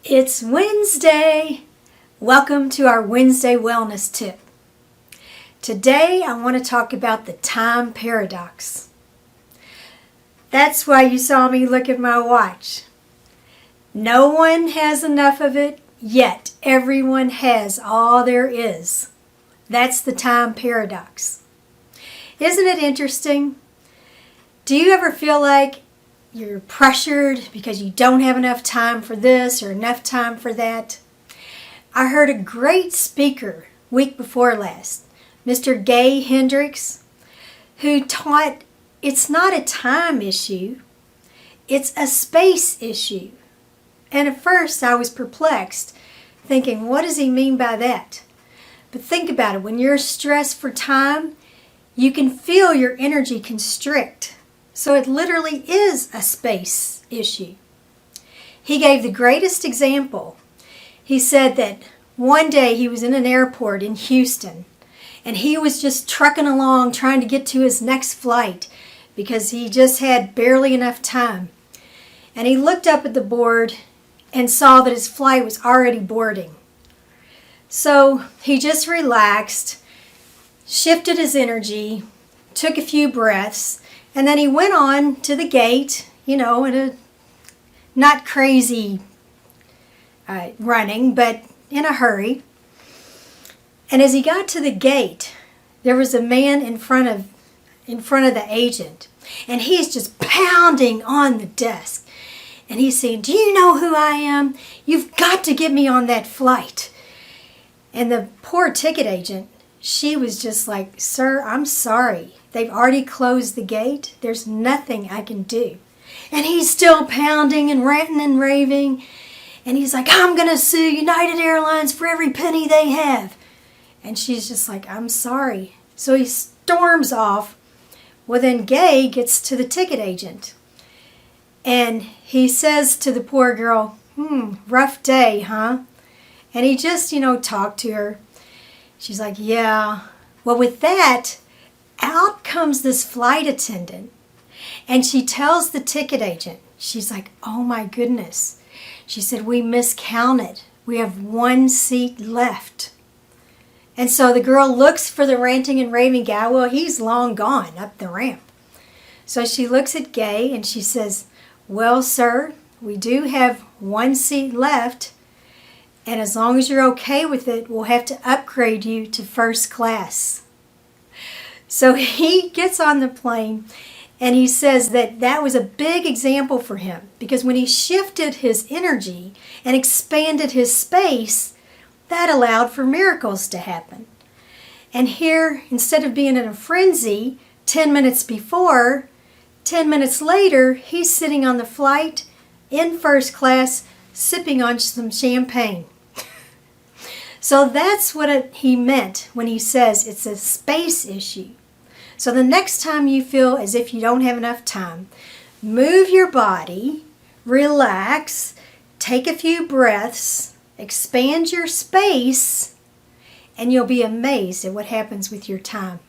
It's Wednesday. Welcome to our Wednesday Wellness Tip. Today I want to talk about the time paradox. That's why you saw me look at my watch. No one has enough of it, yet everyone has all there is. That's the time paradox. Isn't it interesting? Do you ever feel like you're pressured because you don't have enough time for this or enough time for that? I heard a great speaker week before last, Mr. Gay Hendricks, who taught it's not a time issue, it's a space issue. And at first I was perplexed, thinking, what does he mean by that? But think about it, when you're stressed for time, you can feel your energy constrict. So it literally is a space issue. He gave the greatest example. He said that one day he was in an airport in Houston and he was just trucking along trying to get to his next flight because he just had barely enough time. And he looked up at the board and saw that his flight was already boarding. So he just relaxed, shifted his energy, took a few breaths, and then he went on to the gate, in a not crazy running, but in a hurry. And as he got to the gate, there was a man in front of the agent, and he's just pounding on the desk. And he's saying, "Do you know who I am? You've got to get me on that flight." And the poor ticket agent, she was just like, "Sir, I'm sorry. They've already closed the gate. There's nothing I can do." And he's still pounding and ranting and raving. And he's like, "I'm going to sue United Airlines for every penny they have." And she's just like, "I'm sorry." So he storms off. Well, then Gay gets to the ticket agent. And he says to the poor girl, "Rough day, huh?" And he just, talked to her. She's like, "Yeah." Well, with that, out comes this flight attendant, and she tells the ticket agent, she's like, "Oh my goodness." She said, "We miscounted. We have one seat left." And so the girl looks for the ranting and raving guy. Well, he's long gone up the ramp. So she looks at Gay and she says, "Well, sir, we do have one seat left, and as long as you're okay with it, we'll have to upgrade you to first class." So he gets on the plane and he says that was a big example for him, because when he shifted his energy and expanded his space, that allowed for miracles to happen. And here, instead of being in a frenzy 10 minutes before, 10 minutes later, he's sitting on the flight in first class sipping on some champagne. So that's what he meant when he says it's a space issue. So the next time you feel as if you don't have enough time, move your body, relax, take a few breaths, expand your space, and you'll be amazed at what happens with your time.